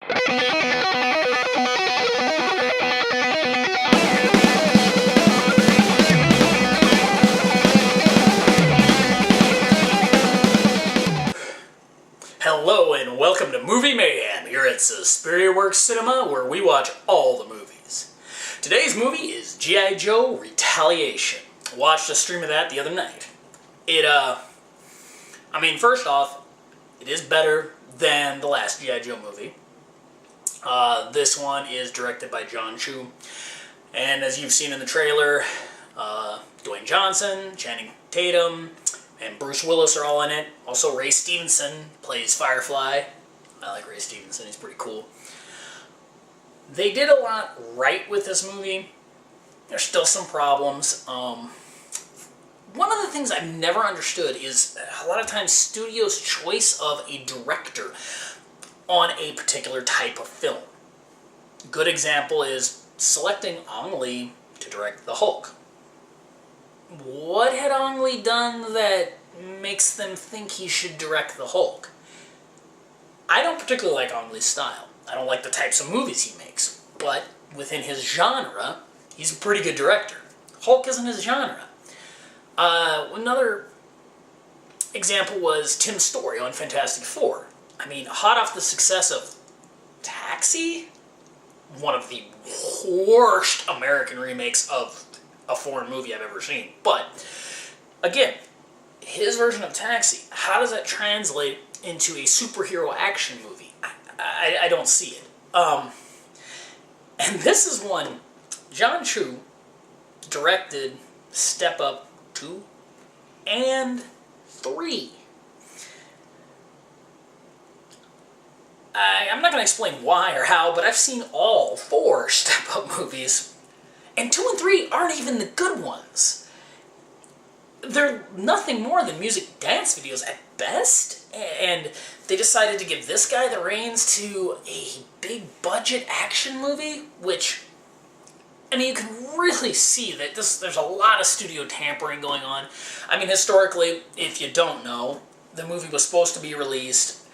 Hello and welcome to Movie Mayhem here at Superior Works Cinema, where we watch all the movies. Today's movie is G.I. Joe Retaliation. I watched a stream of that the other night. First off, it is better than the last G.I. Joe movie. This one is directed by Jon M, and as you've seen in the trailer, Dwayne Johnson, Channing Tatum, and Bruce Willis are all in it. Also, Ray Stevenson plays Firefly. I like Ray Stevenson, he's pretty cool. They did a lot right with this movie. There's still some problems. One of the things I've never understood is a lot of times studios' choice of a director on a particular type of film. A good example is selecting Ang Lee to direct The Hulk. What had Ang Lee done that makes them think he should direct The Hulk? I don't particularly like Ang Lee's style. I don't like the types of movies he makes. But within his genre, he's a pretty good director. Hulk isn't his genre. Another example was Tim Story on Fantastic Four. Hot off the success of Taxi, one of the worst American remakes of a foreign movie I've ever seen. But, again, his version of Taxi, how does that translate into a superhero action movie? I don't see it. And this is one, Jon M directed Step Up 2 and 3. I'm not going to explain why or how, but I've seen all 4 Step Up movies, and 2 and 3 aren't even the good ones. They're nothing more than music dance videos at best, and they decided to give this guy the reins to a big budget action movie, which, you can really see that there's a lot of studio tampering going on. Historically, if you don't know, the movie was supposed to be released.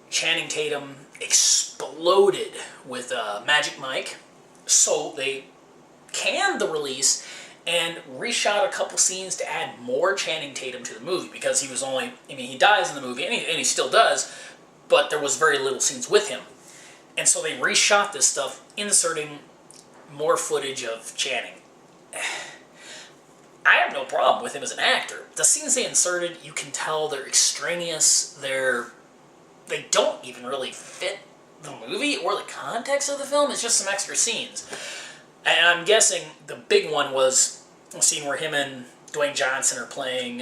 Channing Tatum exploded with Magic Mike, so they canned the release and reshot a couple scenes to add more Channing Tatum to the movie, because he was only, he dies in the movie, and he still does, but there was very little scenes with him. And so they reshot this stuff, inserting more footage of Channing. I have no problem with him as an actor. The scenes they inserted, you can tell they're extraneous, they don't even really fit the movie or the context of the film. It's just some extra scenes. And I'm guessing the big one was a scene where him and Dwayne Johnson are playing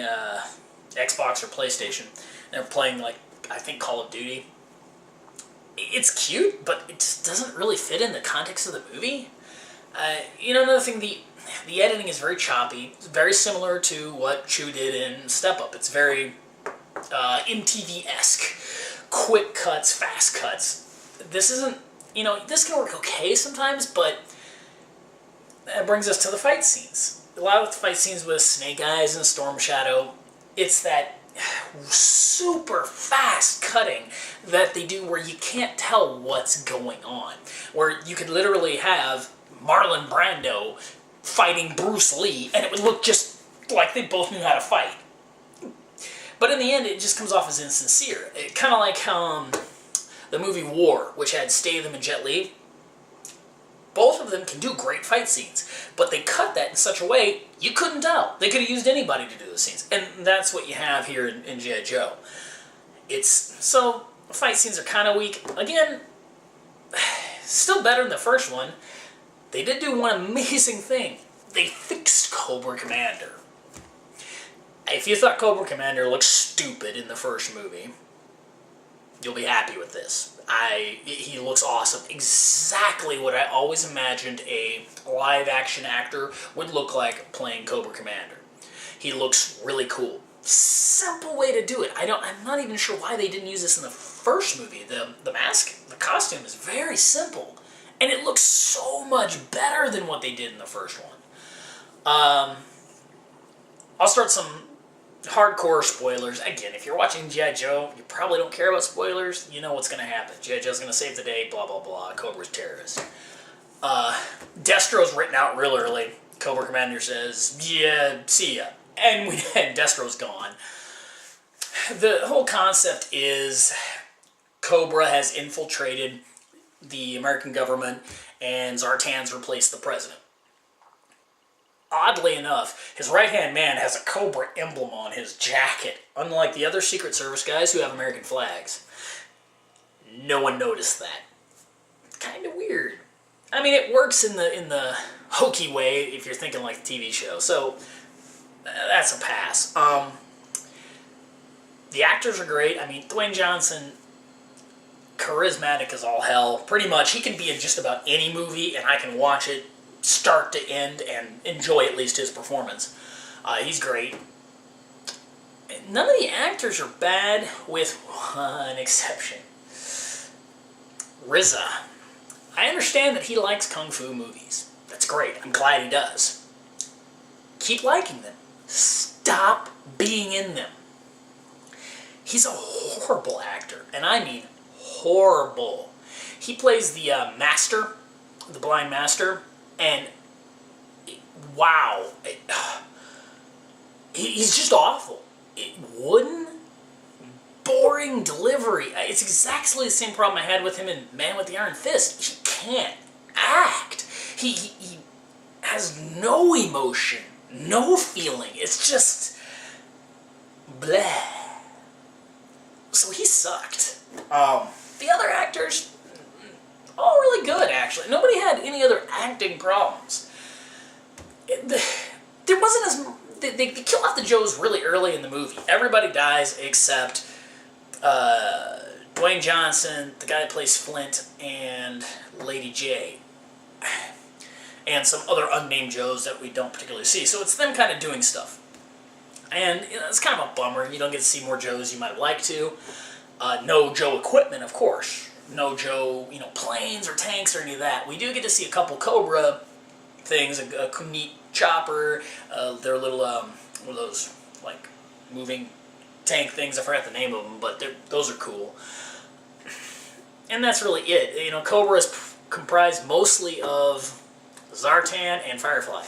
Xbox or PlayStation. They're playing, I think Call of Duty. It's cute, but it just doesn't really fit in the context of the movie. Another thing, the editing is very choppy. It's very similar to what Chu did in Step Up. It's very MTV-esque. Quick cuts, fast cuts. This isn't, this can work okay sometimes, but that brings us to the fight scenes. A lot of the fight scenes with Snake Eyes and Storm Shadow, it's that super fast cutting that they do where you can't tell what's going on. Where you could literally have Marlon Brando fighting Bruce Lee, and it would look just like they both knew how to fight. But in the end, it just comes off as insincere. Kind of like the movie War, which had Statham and Jet Li. Both of them can do great fight scenes, but they cut that in such a way you couldn't tell. They could have used anybody to do the scenes, and that's what you have here in G.I. Joe. So the fight scenes are kind of weak. Again, still better than the first one. They did do one amazing thing. They fixed Cobra Commander. If you thought Cobra Commander looked stupid in the first movie, you'll be happy with this. He looks awesome. Exactly what I always imagined a live-action actor would look like playing Cobra Commander. He looks really cool. Simple way to do it. I'm not even sure why they didn't use this in the first movie. The mask, the costume is very simple, and it looks so much better than what they did in the first one. I'll start some hardcore spoilers. Again, if you're watching G.I. Joe, you probably don't care about spoilers. You know what's going to happen. G.I. Joe's going to save the day, blah, blah, blah. Cobra's terrorist. Destro's written out real early. Cobra Commander says, yeah, see ya. And Destro's gone. The whole concept is Cobra has infiltrated the American government and Zartan's replaced the president. Oddly enough, his right-hand man has a Cobra emblem on his jacket, unlike the other Secret Service guys who have American flags. No one noticed that. Kind of weird. I mean, it works in the hokey way if you're thinking like a TV show, so that's a pass. The actors are great. I mean, Dwayne Johnson, charismatic as all hell. Pretty much, he can be in just about any movie, and I can watch it start to end and enjoy at least his performance. He's great. None of the actors are bad, with one exception. RZA. I understand that he likes kung fu movies. That's great. I'm glad he does. Keep liking them. Stop being in them. He's a horrible actor, and I mean horrible. He plays the master, the blind master, and wow, he's just awful. Wooden, boring delivery. It's exactly the same problem I had with him in Man with the Iron Fist. He can't act. He has no emotion, no feeling. It's just bleh. So he sucked. The other actors, all really good, actually. Nobody had any other acting problems. There wasn't as... They kill off the Joes really early in the movie. Everybody dies except Dwayne Johnson, the guy that plays Flint, and Lady J. And some other unnamed Joes that we don't particularly see. So it's them kind of doing stuff. And it's kind of a bummer. You don't get to see more Joes you might have liked to. No Joe equipment, of course. No Joe, planes or tanks or any of that. We do get to see a couple Cobra things, a neat chopper, their little, what are those, like, moving tank things. I forgot the name of them, but those are cool. And that's really it. Cobra is comprised mostly of Zartan and Firefly.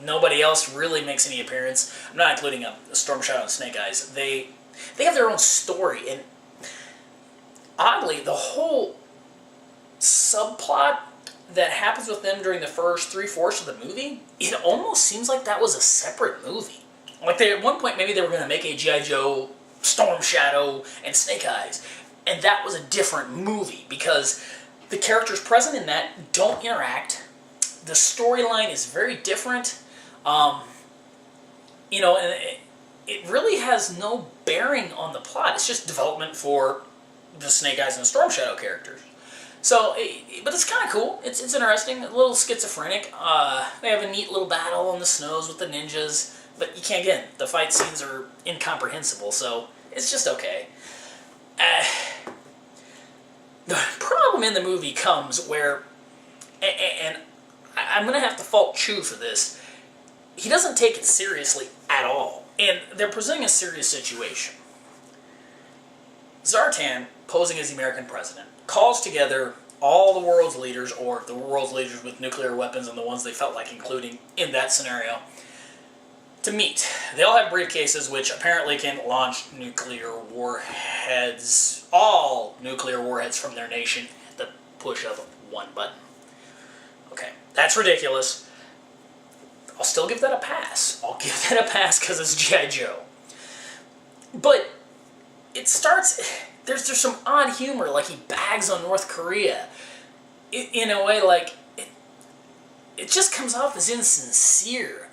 Nobody else really makes any appearance. I'm not including Storm Shadow and Snake Eyes. They have their own story, and oddly, the whole subplot that happens with them during the first 3/4 of the movie, it almost seems like that was a separate movie. Like, at one point, maybe they were going to make a G.I. Joe, Storm Shadow, and Snake Eyes, and that was a different movie, because the characters present in that don't interact. The storyline is very different. And it really has no bearing on the plot. It's just development for the Snake Eyes and Storm Shadow characters. So, but it's kind of cool. It's interesting. A little schizophrenic. They have a neat little battle on the snows with the ninjas. But you can't get it. The fight scenes are incomprehensible, so it's just okay. The problem in the movie comes where, and I'm going to have to fault Chu for this, he doesn't take it seriously at all. And they're presenting a serious situation. Zartan, posing as the American president, calls together all the world's leaders, or the world's leaders with nuclear weapons and the ones they felt like including in that scenario, to meet. They all have briefcases which apparently can launch nuclear warheads, all nuclear warheads from their nation, at the push of one button. Okay, that's ridiculous. I'll still give that a pass. I'll give that a pass because it's G.I. Joe. But it starts... There's some odd humor, like he bags on North Korea. In a way, like... It just comes off as insincere.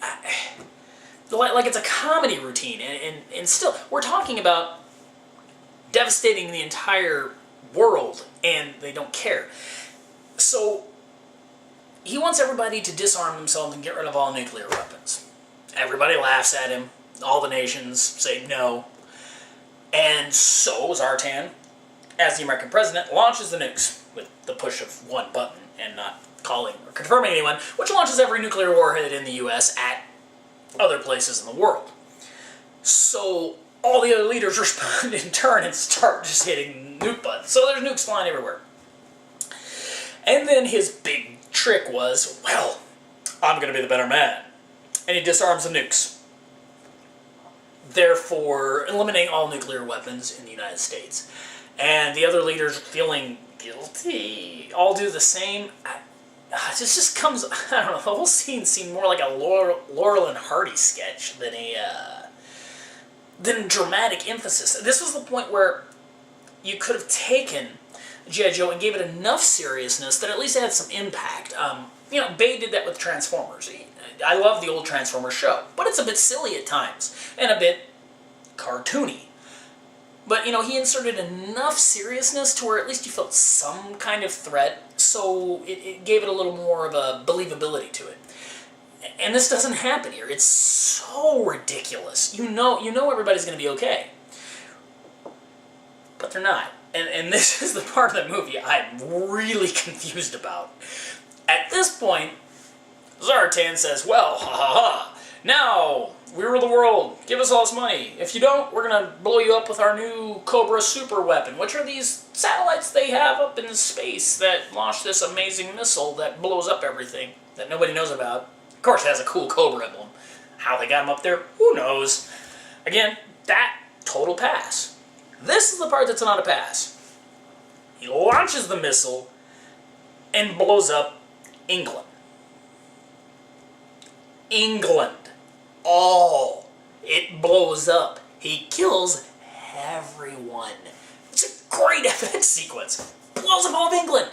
Like it's a comedy routine. And still, we're talking about devastating the entire world, and they don't care. So... he wants everybody to disarm themselves and get rid of all nuclear weapons. Everybody laughs at him. All the nations say no. And so Zartan, as the American president, launches the nukes with the push of one button and not calling or confirming anyone, which launches every nuclear warhead in the U.S. at other places in the world. So all the other leaders respond in turn and start just hitting nuke buttons. So there's nukes flying everywhere. And then his big trick was, well, I'm going to be the better man. And he disarms the nukes, therefore eliminating all nuclear weapons in the United States. And the other leaders, feeling guilty, all do the same. This just comes, I don't know, the whole scene seemed more like a Laurel and Hardy sketch than dramatic emphasis. This was the point where you could have taken G.I. Joe and gave it enough seriousness that at least it had some impact. You know, Bay did that with Transformers. I love the old Transformers show, but it's a bit silly at times, and a bit cartoony. But, you know, he inserted enough seriousness to where at least you felt some kind of threat, so it gave it a little more of a believability to it. And this doesn't happen here. It's so ridiculous. You know everybody's going to be okay. But they're not. And this is the part of the movie I'm really confused about. At this point, Zartan says, well, ha ha ha, now we rule the world, give us all this money. If you don't, we're going to blow you up with our new Cobra super weapon, which are these satellites they have up in space that launch this amazing missile that blows up everything that nobody knows about. Of course, it has a cool Cobra emblem. How they got him up there, who knows? Again, that total pass. This is the part that's not a pass. He launches the missile and blows up England. England. All. It blows up. He kills everyone. It's a great FX sequence. Blows up all of England.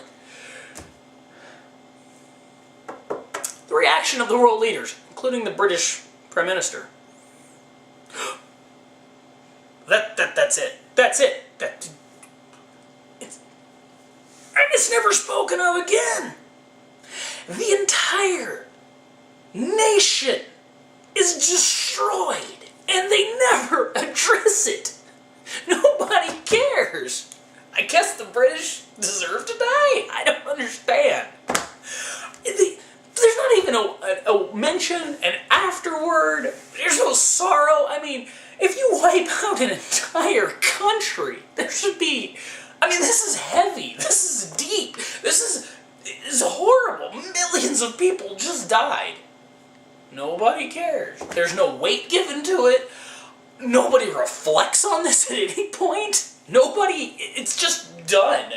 The reaction of the world leaders, including the British Prime Minister. That's it. That's it. It's never spoken of again. The entire nation is destroyed, and they never address it. Nobody cares. I guess the British deserve to die? I don't understand. There's not even a mention, an afterword. There's no sorrow. I mean, if you wipe out an entire country, there should be... I mean, this is heavy. This is deep. This is horrible. Millions of people just died. Nobody cares. There's no weight given to it. Nobody reflects on this at any point. Nobody, it's just done.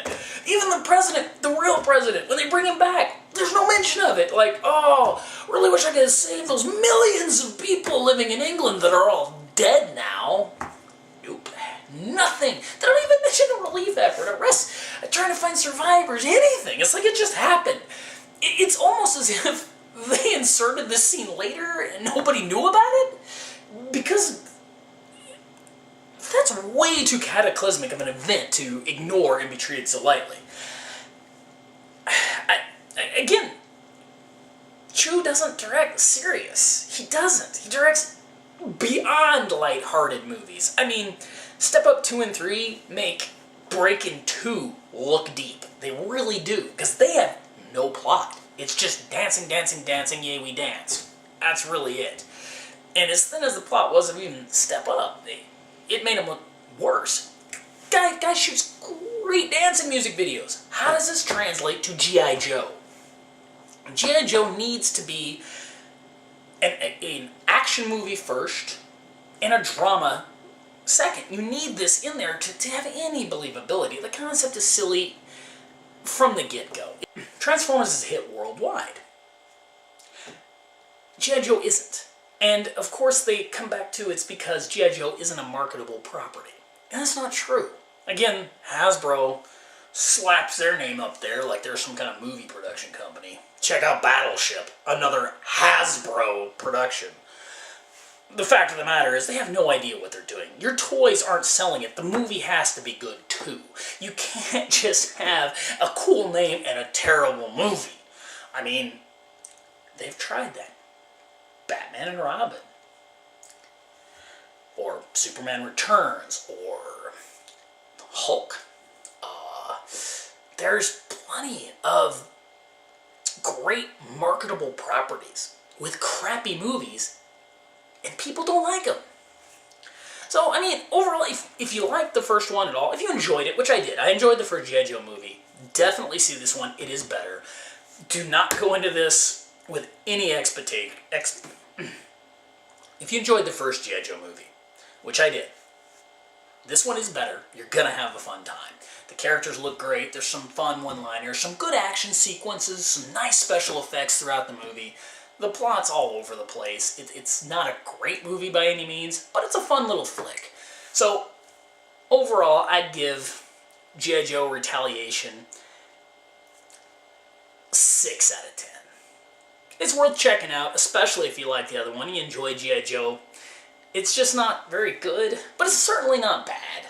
Even the president, the real president, when they bring him back, there's no mention of it. Like, oh, really wish I could save those millions of people living in England that are all dead now. Nope. Nothing. They don't even mention a relief effort, a rest, trying to find survivors, anything. It's like it just happened. It's almost as if they inserted this scene later and nobody knew about it, because that's way too cataclysmic of an event to ignore and be treated so lightly. Again, Chu doesn't direct serious. He doesn't. He directs beyond lighthearted movies. I mean, Step Up 2 and 3 make Breakin' 2 look deep. They really do, because they have no plot. It's just dancing, dancing, dancing, yay, we dance. That's really it. And as thin as the plot was of even Step Up, it made him look worse. Guy shoots great dancing music videos. How does this translate to G.I. Joe? G.I. Joe needs to be an action movie first and a drama second. You need this in there to have any believability. The concept is silly from the get-go. Transformers is a hit worldwide. G.I. Joe isn't. And of course they come back to it's because G.I. Joe isn't a marketable property. And that's not true. Again, Hasbro slaps their name up there like they're some kind of movie production company. Check out Battleship, another Hasbro production. The fact of the matter is they have no idea what they're doing. Your toys aren't selling it. The movie has to be good too. You can't just have a cool name and a terrible movie. I mean, they've tried that. Batman and Robin. Or Superman Returns. Or Hulk. There's plenty of great marketable properties with crappy movies, and people don't like them. So, I mean, overall, if you liked the first one at all, if you enjoyed it, which I did, I enjoyed the first G.I. Joe movie, definitely see this one. It is better. Do not go into this with any expectation. If you enjoyed the first G.I. Joe movie, which I did, this one is better. You're going to have a fun time. The characters look great. There's some fun one-liners, some good action sequences, some nice special effects throughout the movie. The plot's all over the place. It's not a great movie by any means, but it's a fun little flick. So, overall, I'd give G.I. Joe Retaliation 6 out of 10. It's worth checking out, especially if you like the other one. You enjoy G.I. Joe. It's just not very good, but it's certainly not bad.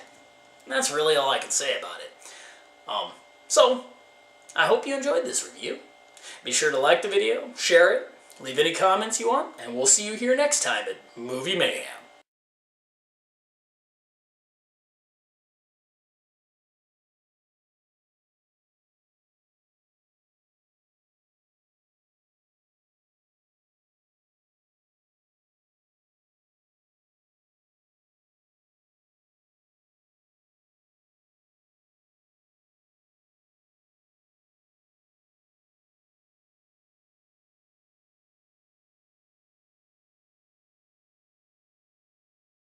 And that's really all I can say about it. So, I hope you enjoyed this review. Be sure to like the video, share it, leave any comments you want, and we'll see you here next time at Movie Mayhem.